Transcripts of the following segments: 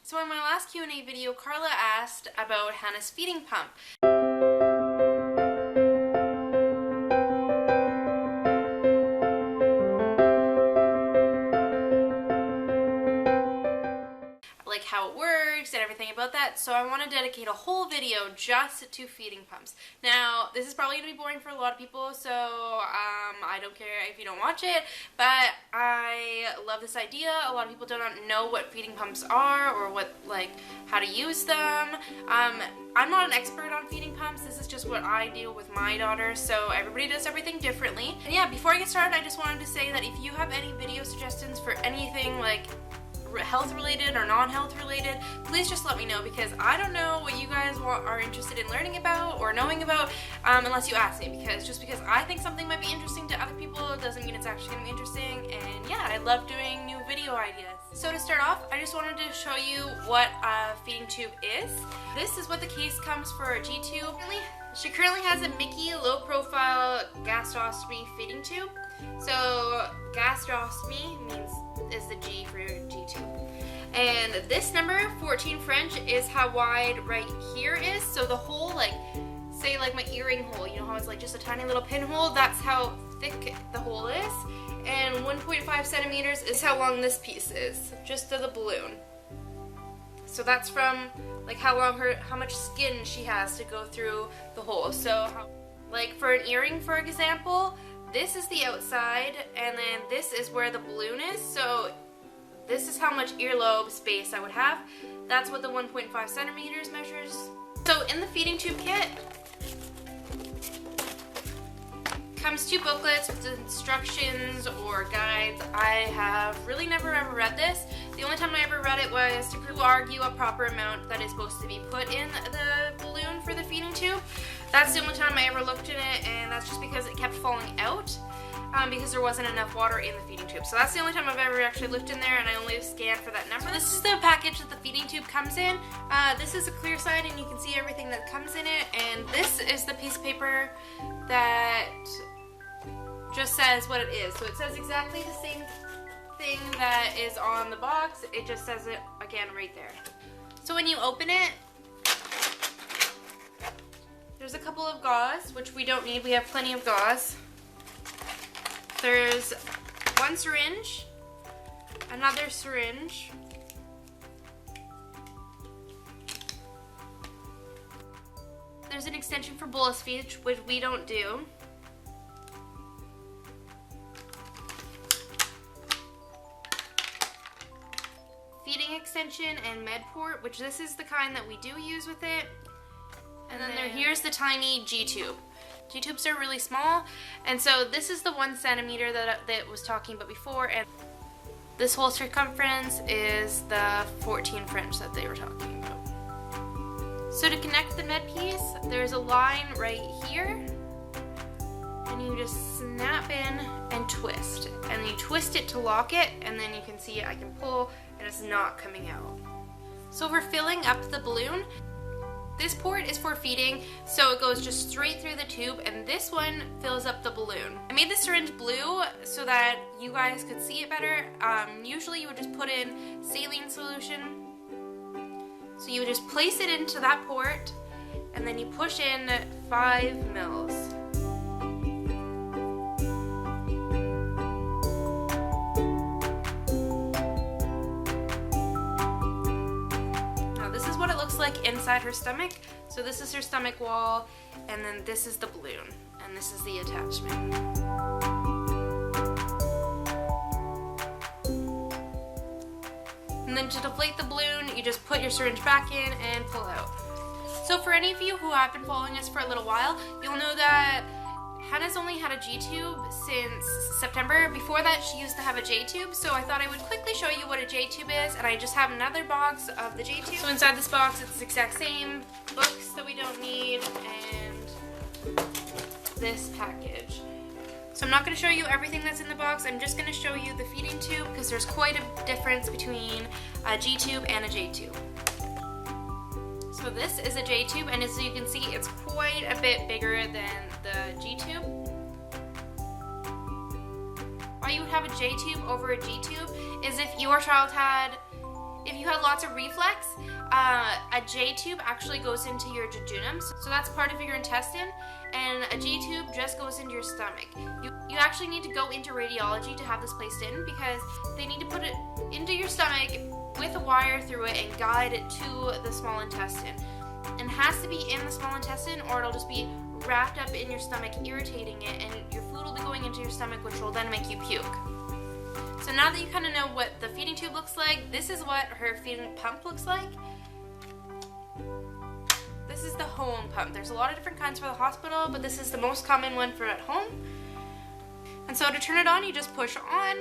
So in my last Q&A video, Carla asked about Hannah's feeding pump. Like how it works and everything about that, so I want to dedicate a whole video just to feeding pumps. Now, this is probably going to be boring for a lot of people, so I don't care if you don't watch it, but I love this idea. A lot of people do not know what feeding pumps are or what, like, how to use them. I'm not an expert on feeding pumps. This is just what I do with my daughter, so everybody does everything differently. And yeah, before I get started, I just wanted to say that if you have any video suggestions for anything like health related or non-health related, please just let me know, because I don't know what you guys are interested in learning about or knowing about unless you ask me, because just because I think something might be interesting to other people doesn't mean it's actually going to be interesting. And yeah, I love doing new video ideas. So to start off, I just wanted to show you what a feeding tube is. This is what the case comes for a G-tube. She currently has a Mickey low profile gastrostomy feeding tube. So gastrostomy is the G for G-tube. And this number, 14 French, is how wide right here is. So the hole, like, say like my earring hole, you know how it's like just a tiny little pinhole? That's how thick the hole is. And 1.5 centimeters is how long this piece is, just to the balloon. So that's from like how much skin she has to go through the hole. So like for an earring, for example, this is the outside, and then this is where the balloon is. So this is how much earlobe space I would have. That's what the 1.5 centimeters measures. So in the feeding tube kit comes 2 booklets with instructions or guides. I have really never ever read this. The only time I ever read it was to argue a proper amount that is supposed to be put in the balloon for the feeding tube. That's the only time I ever looked in it, and that's just because it kept falling out because there wasn't enough water in the feeding tube. So that's the only time I've ever actually looked in there, and I only scanned for that number. So this is the package that the feeding tube comes in. This is a clear side, and you can see everything that comes in it, and this is the piece of paper that just says what it is. So it says exactly the same thing that is on the box. It just says it again right there. So when you open it, there's a couple of gauze, which we don't need. We have plenty of gauze. There's one syringe, another syringe, there's an extension for bolus feed, which we don't do. Feeding extension and med port, which this is the kind that we do use with it. And then here's the tiny G-tube. G-tubes are really small, and so this is the 1 centimeter that was talking about before, and this whole circumference is the 14 French that they were talking about. So to connect the med piece, there's a line right here, and you just snap in and twist. And you twist it to lock it, and then you can see I can pull, and it's not coming out. So for filling up the balloon, this port is for feeding, so it goes just straight through the tube, and this one fills up the balloon. I made the syringe blue so that you guys could see it better. Usually you would just put in saline solution. So you would just place it into that port, and then you push in 5 mils. What it looks like inside her stomach. So this is her stomach wall, and then this is the balloon, and this is the attachment. And then to deflate the balloon, you just put your syringe back in and pull out. So for any of you who have been following us for a little while, you'll know that Hannah's only had a G-tube since September. Before that, she used to have a J-tube, so I thought I would quickly show you what a J-tube is, and I just have another box of the J-tube. So inside this box, it's the exact same books that we don't need, and this package. So I'm not going to show you everything that's in the box. I'm just going to show you the feeding tube, because there's quite a difference between a G-tube and a J-tube. So this is a J-tube, and as you can see, it's quite a bit bigger than the G-tube. Why you would have a J-tube over a G-tube is if your child had If you have lots of reflux, a J tube actually goes into your jejunum, so that's part of your intestine, and a G tube just goes into your stomach. You actually need to go into radiology to have this placed in, because they need to put it into your stomach with a wire through it and guide it to the small intestine. And it has to be in the small intestine, or it'll just be wrapped up in your stomach, irritating it, and your food will be going into your stomach, which will then make you puke. So now that you kind of know what the feeding tube looks like, this is what her feeding pump looks like. This is the home pump. There's a lot of different kinds for the hospital, but this is the most common one for at home. And so to turn it on, you just push on,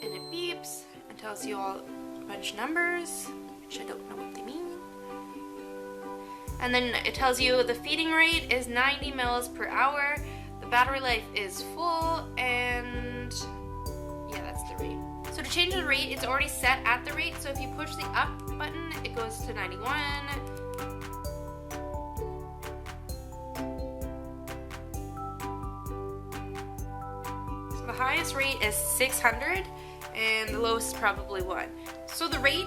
and it beeps and tells you all a bunch of numbers, which I don't know what they mean. And then it tells you the feeding rate is 90 mils per hour, the battery life is full, and yeah, that's the rate. So to change the rate, it's already set at the rate, so if you push the up button, it goes to 91. So the highest rate is 600, and the lowest is probably 1. So the rate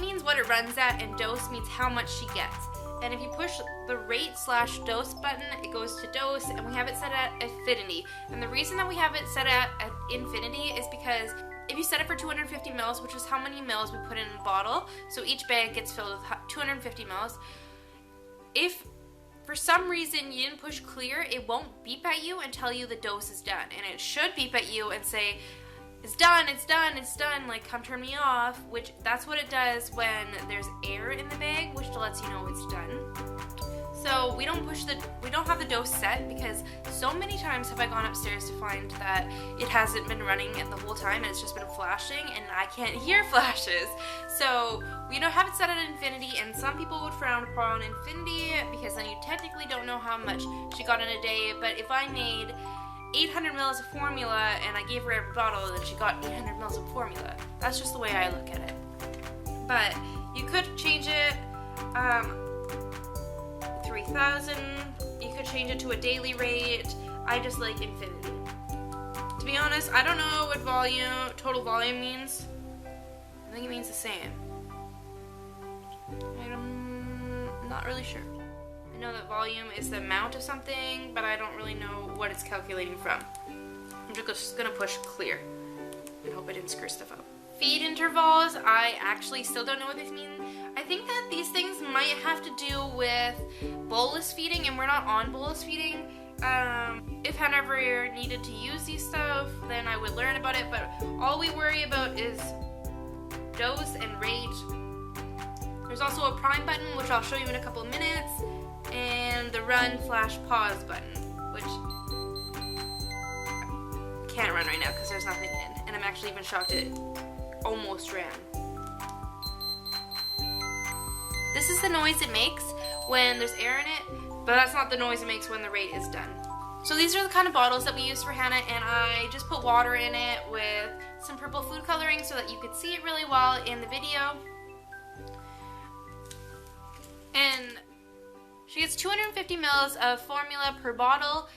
means what it runs at, and dose means how much she gets. And if you push the rate/dose button, it goes to dose, and we have it set at infinity. And the reason that we have it set at infinity is because if you set it for 250 mils, which is how many mils we put in a bottle, so each bag gets filled with 250 mils, if for some reason you didn't push clear, it won't beep at you and tell you the dose is done. And it should beep at you and say, it's done, it's done, it's done, like, come turn me off, which that's what it does when there's air in the bag, which lets you know it's done. So we don't have the dose set, because so many times have I gone upstairs to find that it hasn't been running the whole time and it's just been flashing and I can't hear flashes. So we don't have it set at infinity, and some people would frown upon infinity because then you technically don't know how much she got in a day. But if I made 800 mils of formula and I gave her a bottle, then she got 800 mils of formula. That's just the way I look at it. But you could change it 3,000. You could change it to a daily rate. I just like infinity. To be honest, I don't know what total volume means. I think it means the same. I'm not really sure. I know that volume is the amount of something, but I don't really know what it's calculating from. I'm just gonna push clear and hope I didn't screw stuff up. Feed intervals, I actually still don't know what these mean. I think that these things might have to do with bolus feeding, and we're not on bolus feeding. If Hannah ever needed to use these stuff, then I would learn about it, but all we worry about is dose and rate. There's also a prime button, which I'll show you in a couple of minutes, and the run/pause button, which I can't run right now because there's nothing in, and I'm actually even shocked it almost ran. This is the noise it makes when there's air in it, but that's not the noise it makes when the rate is done. So these are the kind of bottles that we use for Hannah, and I just put water in it with some purple food coloring so that you could see it really well in the video. And she gets 250 mils of formula per bottle,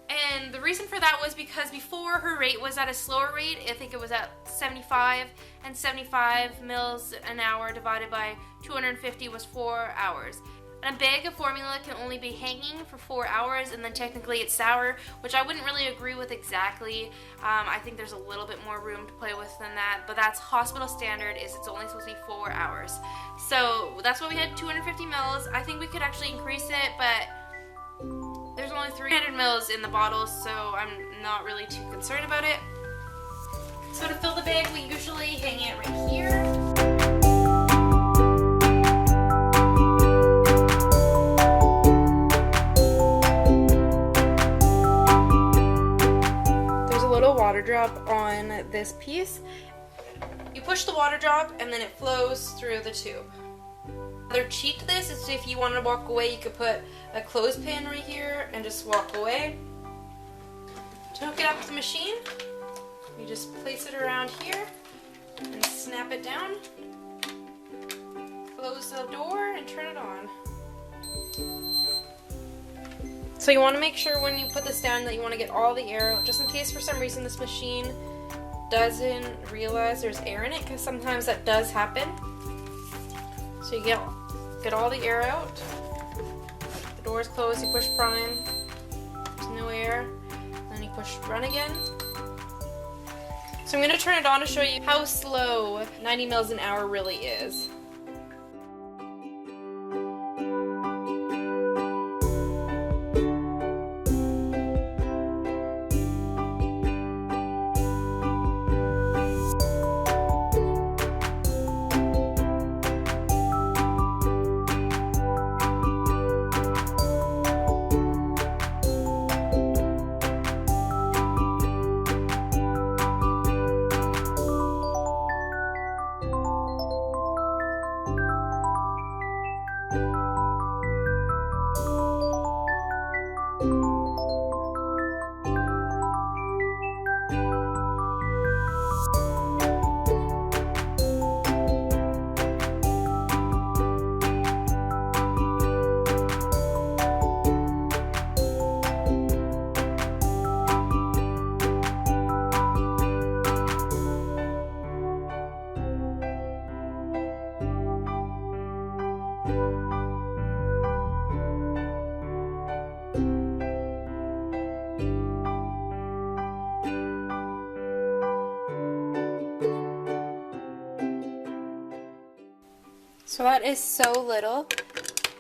and the reason for that was because before her rate was at a slower rate. I think it was at 75, and 75 mils an hour divided by 250 was 4 hours. And a bag of formula can only be hanging for 4 hours, and then technically it's sour, which I wouldn't really agree with exactly. I think there's a little bit more room to play with than that, but that's hospital standard, is it's only supposed to be 4 hours. So that's why we had 250 mils. I think we could actually increase it, but there's only 300 mils in the bottle, so I'm not really too concerned about it. So to fill the bag, we usually hang it right here. Water drop on this piece. You push the water drop and then it flows through the tube. Another cheat to this is if you want to walk away, you could put a clothespin right here and just walk away. To hook it up to the machine, you just place it around here and snap it down, close the door and turn it on. So you want to make sure when you put this down that you want to get all the air out, just in case for some reason this machine doesn't realize there's air in it, because sometimes that does happen. So you get all the air out. The door's closed, you push prime, there's no air, then you push run again. So I'm going to turn it on to show you how slow 90 miles an hour really is. So that is so little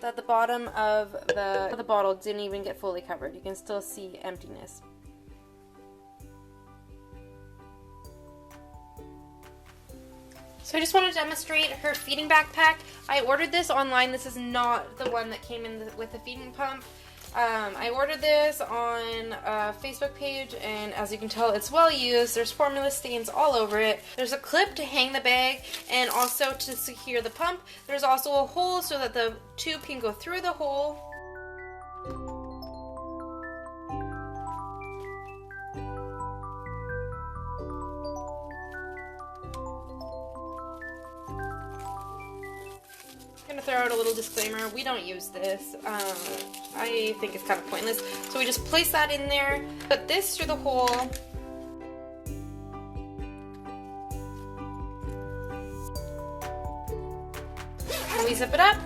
that the bottom of the bottle didn't even get fully covered. You can still see emptiness. So I just want to demonstrate her feeding backpack. I ordered this online. This is not the one that came in with the feeding pump. I ordered this on a Facebook page, and as you can tell, it's well used. There's formula stains all over it. There's a clip to hang the bag and also to secure the pump. There's also a hole so that the tube can go through the hole. I'm gonna throw out a little disclaimer. We don't use this. I think it's kind of pointless. So we just place that in there, put this through the hole, and we zip it up.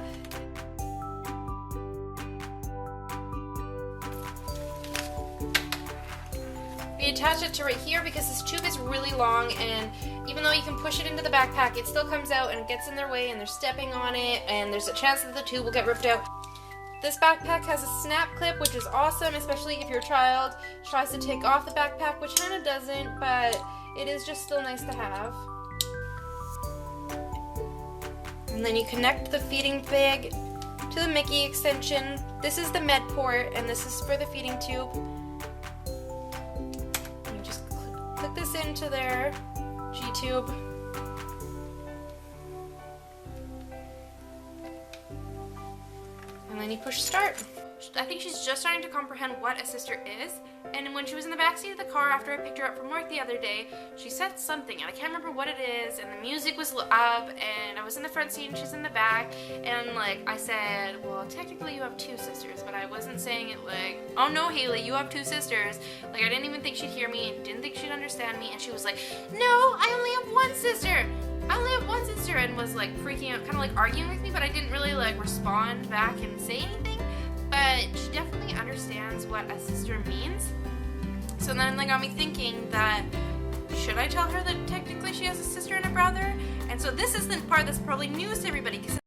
We attach it to right here because this tube is really long, and even though you can push it into the backpack, it still comes out and gets in their way, and they're stepping on it, and there's a chance that the tube will get ripped out. This backpack has a snap clip, which is awesome, especially if your child tries to take off the backpack, which Hannah doesn't, but it is just still nice to have. And then you connect the feeding bag to the Mickey extension. This is the med port, and this is for the feeding tube. You just click this into their G-tube. And then you push start. I think she's just starting to comprehend what a sister is, and when she was in the backseat of the car after I picked her up from work the other day, she said something, and I can't remember what it is, and the music was up, and I was in the front seat and she's in the back, and like I said, well, technically you have two sisters, but I wasn't saying it like, oh no Haley, you have two sisters. Like, I didn't even think she'd hear me, and didn't think she'd understand me, and she was like, no, I only have one sister. I only have one sister, and was like freaking out, kind of like arguing with me, but I didn't really like respond back and say anything. But she definitely understands what a sister means. So then that got me thinking that, should I tell her that technically she has a sister and a brother? And so this is the part that's probably news to everybody, because